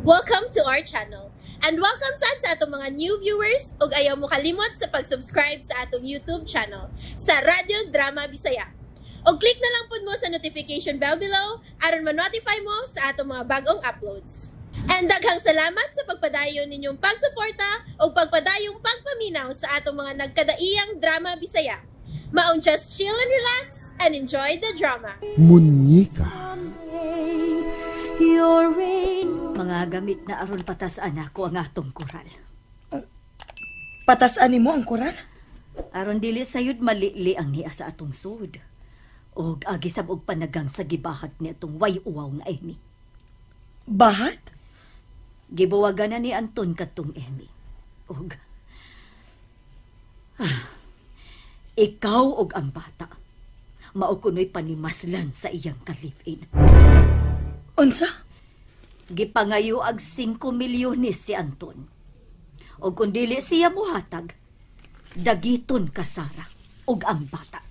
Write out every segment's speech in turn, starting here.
Welcome to our channel. And welcome sa atong mga new viewers ug ayaw mo kalimot sa pag-subscribe sa atong YouTube channel sa Radyo Drama Bisaya. O click na lang pud mo sa notification bell below aron ma-notify mo sa atong mga bagong uploads. And daghang salamat sa pagpadayon ninyong pagsuporta o pagpadayong pagpaminaw sa atong mga nagkadaiyang Drama Bisaya. Maong just chill and relax and enjoy the drama. Munyika. Mga gamit na aron patasaan ako ang atong koral. Patasaan mo ang koral? Aron dili sayud malili ang niya sa atong sud. Og agisab og panagang sa gibahat ni atong way uwaw nga Amy. Bahat? Gibuwagan na ni Anton katong Amy. Og ikaw og ang bata. Mao kunoy panimaslan sa iyang ka-live-in. Unsa? Gipangayo ag 5 milyones si Anton. O kung dili siya muhatag, dagiton ka Sara og ang bata.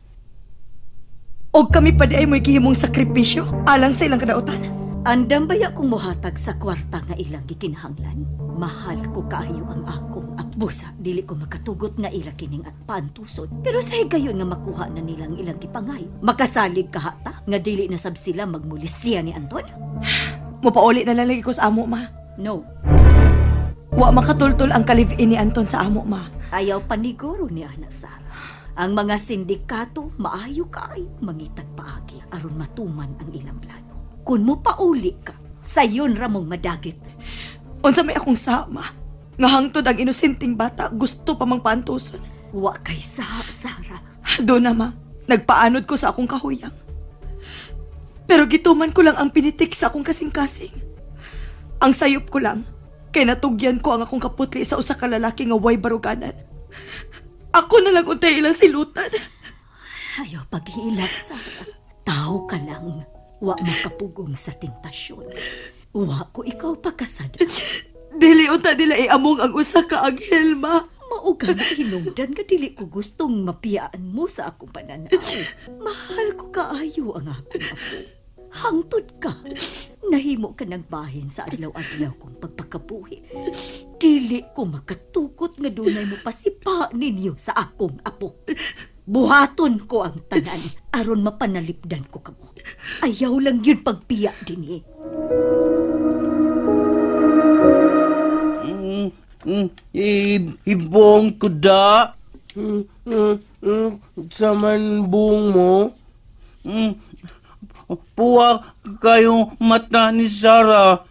Og kami pa di ay mo'y gihimong sakripisyo alang sa ilang kadautan. Andam baya kung muhatag sa kwarta nga ilang gikinahanglan. Mahal ko kaayo ang akong busa. Dili ko makatugot nga ila kining at pantusod. Pero sa higayon nga makuha na nilang ilang gipangayo. Makasalig kahata nga dili na sab sila magmulisya ni Anton. Mupauli na lang lagi ko sa amo, ma. No. Wa makatultol ang ka-live-in ni Anton sa amo, ma. Ayaw paniguro ni Ana Sara. Ang mga sindikato maayo kaayo mangitag paagi aron matuman ang ilang plano. Kung mo pauli ka, sayon ramong madagit. Unsa may akong sama, nga hangtod ang inosenteng bata gusto pa mang pantuson. Wa kay Sara. Do na, ma. Nagpaanod ko sa akong kahuyang. Pero gituman ko lang ang pinitik sa akong kasing-kasing. Ang sayop ko lang, kay natugyan ko ang akong kaputli sa usa ka lalaki nga way baruganan. Ako na lang untay ilang silutan. Ayaw paghilak, Sara. Tao ka lang. Wa makapugong sa tentasyon. Wa ko ikaw pakasad. Dili unta nila iamong ang usa ka anghel, ma. Mauga na hinungdan nga dili ko gustong mapiyaan mo sa akong pananaw. Mahal ko kaayo ang akong apo. Hangtod ka. Nahimo ka nagbahin sa adlaw-adlaw kong pagpakabuhi. Dili ko makatukot nga dunay mo pasipa ninyo sa akong apo. Buhaton ko ang tanan aron mapanalipdan ko kamo. Ayaw lang yun pagpiya din eh. Ibong kuda. Saman buong mo. Puwa kayong mata ni Sara.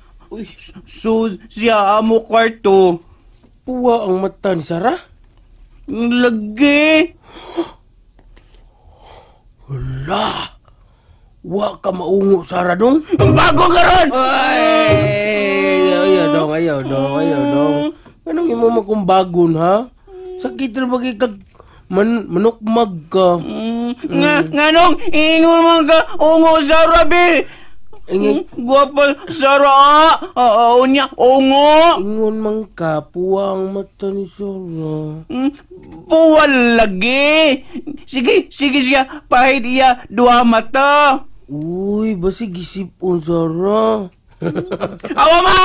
So siya amo kwarto. Puwa ang mata ni Sara? Lagi. Wala. Wa ka maungo, Sara, dong. Bago ka ron! Ay! Ayaw dong. Anong imo makumbagon, ha? Sakit rin bagay kag manukmag ka. Nganong ingon man ka ungo, Sara, be? Guwapa, Sara! Unya, ungo! Ingon man ka, puwang mata ni Sara. Puwal lagi! Sige siya, pahit iya, dua mata. Uy, basi gisipon, Sara. Awa, ma!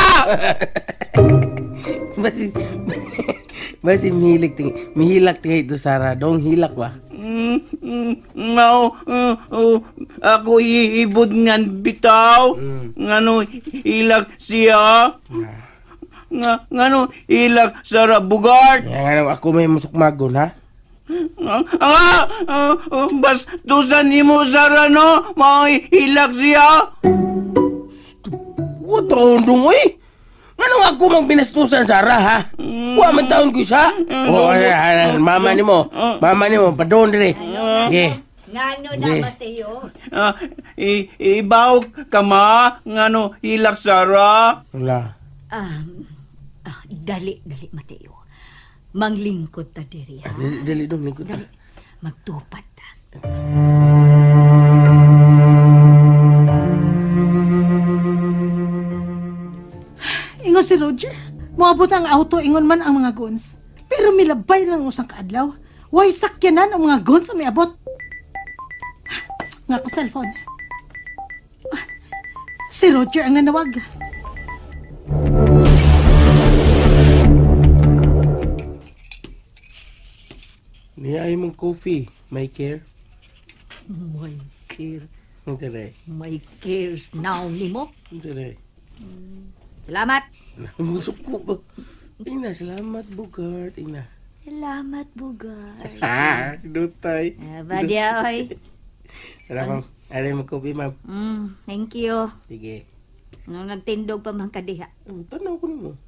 Basi mihilak tingay ito, Sara. Dong hilak ba? Ako iibod ngan bitaw. Ngano hilak siya. Ngano hilak Sara Bugart. Ngano ako may musukmagon, ha? Bas tusan mo, Sara, no? Mahilak siya. What taon dong, eh? Anong ako mang pinastusan, Sara, ha? Wa man taon ko siya. Mama ni mo, padon dire. Ngano na, Mateo? Ibaw ka, ma. Ngano hilak, Sara? Wala. Dali, Mateo. Manglingkod ta diri, ha? Dali dong, lingkod ta. Magtupad ta. Ingon si Roger, moabot ang auto ingon man ang mga guns. Pero milabay lang usang kaadlaw. Way sakyanan ang mga guns sa miabot. Nga ko cellphone. Si Roger ang nanawag. Niya ay mong coffee. My care. My care. Hindi. My cares now nimo. Hindi. Salamat. Musok ko ba? Ina, salamat, Bugard. Ina. Salamat, Bugard. Ha? Dutay. Badya, oy. Salamat. Aray mo coffee, ma'am. Thank you. Sige. Nung nagtindog pa man kadiha. Tanaw ko naman.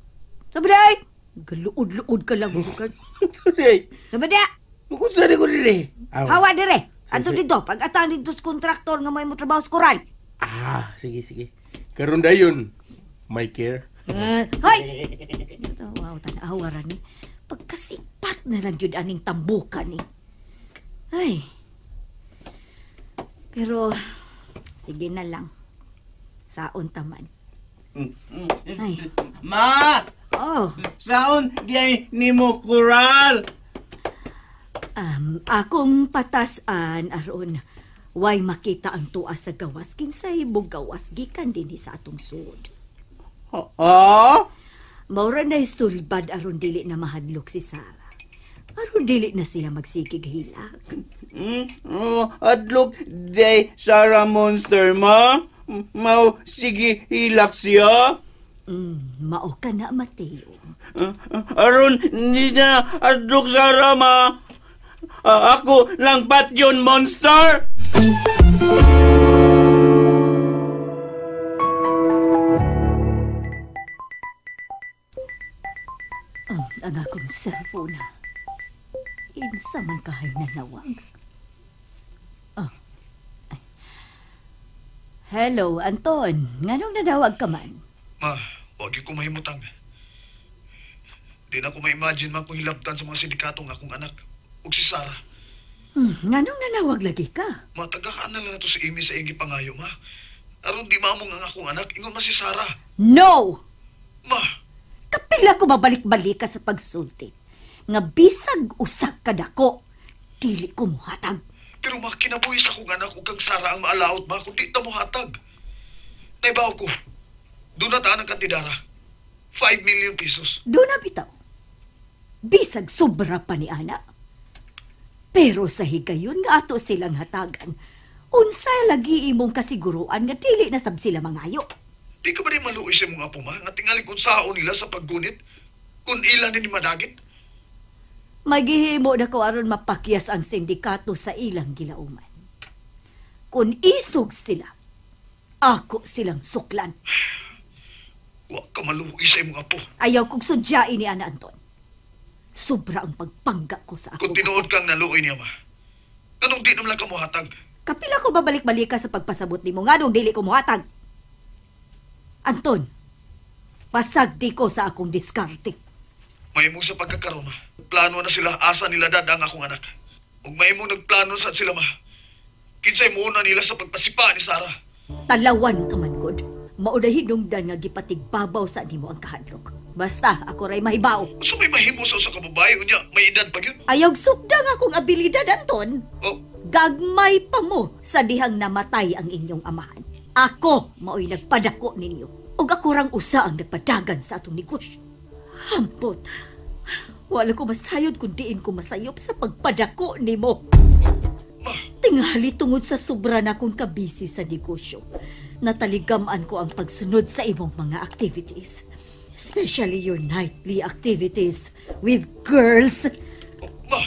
Sabday! Galuod-luod ka lang, Bugard. Sorry. Sabday! Magkunsari ko rin eh. Hawa dire. Ato Sige. dito, pag atang dito sa kontraktor nga may mo trabaho sa koral. Sige, sige. Karon dayon. My care. Hoy! Wow, tanawaran ni. Pagkasipat na lang yun aning tambukan ni. Ay. Pero, sige na lang. Saon taman. Ay. Ma! Oh, Saon di ni mo kural? akong patasan aron way makita ang tuwa sa gawas kinsay bug gawas gikan dinhi sa atong sud. Oh? Maura na'y sulbad aron dili na mahadlok si Sarah. Aron dili na siya magsikig hilak. Adlok day Sarah Monster, ma? Mau sige hilak siya? Mao ka na, Mateo. Aron hindi na adlok Sarah, ma? Ako lang pat yun, monster? Ang akong cellphone. Insa man kahay nanawag. Hello, Anton. Nganong nadawag ka man? Ma, huwag ko mahimutang. Di na ko ma-imagine man kung hilabtan sa mga sindikato ng akong anak. Huwag si Sarah. Nganong nanawag lagi ka? Matagaan na lang na to sa imi sa ingi pangayo, ma. Aron di maamong ang akong anak, ingon ma si Sarah. No! Ma, Kapila ko mabalik-balik ka sa pagsulti. Nga bisag usak ka dako, dili ko muhatag. pero makinabuhi sa akong anak ug kang Sarah ang maalaot, ma, kung di ta mo hatag. Naibaw ko, doon na taan ang kantidara. 5 million pesos. Doon na bitaw. Bisag sobra pa ni Ana. Pero sa higayon nga ato silang hatagan, unsay lagi imong kasiguruan nga dili na sab sila mangayo. Di ka ba rin maluoy sa mga apo, ma, nga tingali kung saon nila sa paggunit, kung ilan ni madagit? Maghihimo na ko aron mapakyas ang sindikato sa ilang gilauman. Kung isog sila, ako silang suklan. Wa ka maluoy sa imong apo. Ayaw kong sudyain ni Ana Anton. Sobra ang pagpangga ko sa ako. Kung tinuod kang naluoy niya, ma, anong di naman ka mo hatag? Kapila ko babalik-balik ka sa pagpasabot ni mo nga nung dili ko muhatag. Anton, pasagdi ko sa akong diskarte. May mo sa pagkakaroon, ma. Plano na sila asa nila dadang akong anak. Ug may mo nagplano sa sila, ma. Kinsay mo na nila sa pagpasipa ni Sarah. Talawan ka man, God. Maudahin nungdan nga gipatigbabaw sa nimo ang kahadlok. Basta ako ray mahibaw. So may mahimo sa usa ka babae unya, may edad pa gyud. Ayog sukdang akong abilidad, Anton. Oh, Gagmay pa mo sa dihang namatay ang inyong amahan. Ako mao'y nagpadako ninyo. Ug ako rang usa ang nagpadagan sa atong negosyo. Hampot. Wala ko masayod kung diin ko masayop sa pagpadako nimo. ma, Tingali tungod sa sobra na kong kabisi sa negosyo. Nataligaman ko ang pagsunod sa imong mga activities. Especially your nightly activities with girls. ma.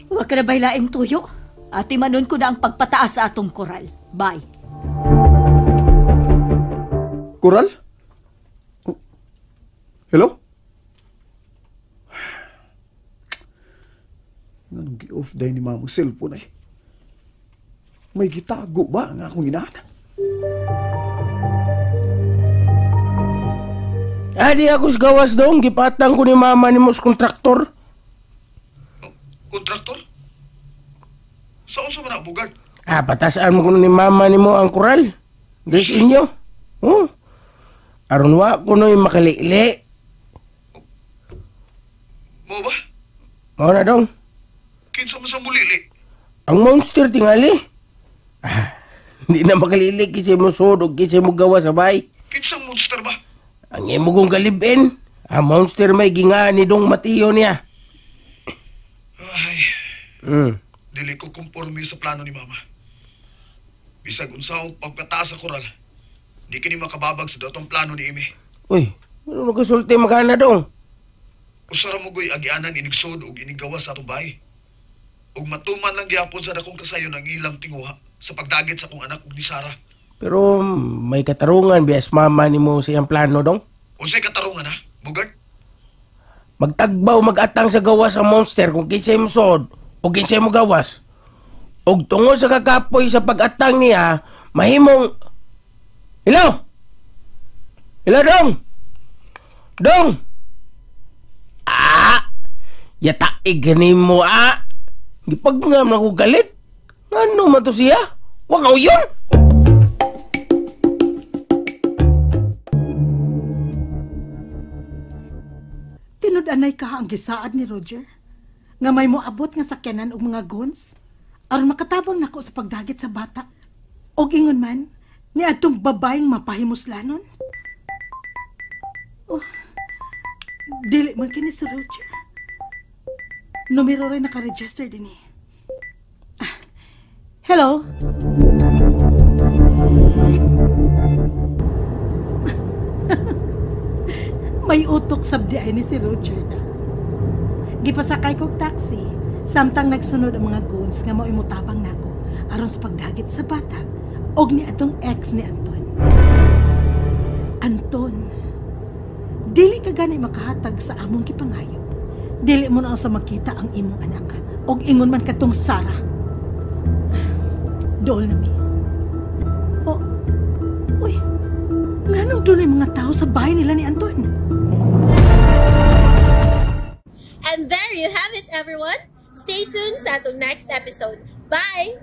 Huwag ka na baylaing tuyo. At imanon ko na ang pagpataas sa atong koral. Bye. Koral? Hello? Anong gi-off day ni mamang cellphone ay? May gitago ba ang akong inahanan? Di ako sa gawas dong. Gipatang ko ni mama ni mos kontraktor. Kontraktor? Saan sa mga bugad? Patasaan mo ko ni mama ni mo ang kural. Des inyo. Aron wa ko no'y makalili. Mo ba? Mao na dong. Kinsa man sa mulili? Ang monster tingali. Hindi na makalili kisay mo sudog, kisay mo gawa sa bay. Kinsa monster ba? Ang imo kong galibin. Ang monster may gingani dong matiyo niya. Ay, Dili ko kumporme sa plano ni Mama. Bisag unsaong pagkataas sa koral, di kini makababag sa datong plano ni Ime. Uy, ano nagkasulti magana dong? Usara mo go'y agianan inigsod o inigawas sa atong bahay. Ug matuman lang gyapon sa dakong kasayon ang ilang tinguha sa pagdagit sa akong anak ug ni Sarah. Pero may katarungan bias mama ni mo sa iyang plano dong? Unsay katarungan ha, Bugard? Magtagbaw magatang sa gawas ang monster kung kinsay mo sod o kinsay mo gawas. Og tungod sa kakapoy sa pag-atang niya, mahimong... Hello? Hello, Dong? Dong! Yataig ganin mo, Gipagngam na ko galit. Ano man to siya? Wag ako yun! Tinud-anay ka ang gisaad ni Roger. Nga may moabot nga sakyanan og mga guns. Aron makatabang nako sa pagdagit sa bata. Og ingon man, ni atong babaeng mapahimuslanon. Oh, dili man kini si Roger. Numero rin naka-register din eh. Hello? May utok sabdi ay ni si Roger na. Gipasakay kong taxi, samtang nagsunod ang mga goons nga mo imutabang nako aron sa pagdagit sa bata og ni atong ex ni Anton. Anton, dili ka gani makahatag sa among kipangayo. Dili mo na sa makita ang imong anak og ingon man katong Sarah. Dool na mi. Oh, uy, nganong doon ay mga tao sa bahay nila ni Anton? And there you have it, everyone. Stay tuned sa atong next episode. Bye!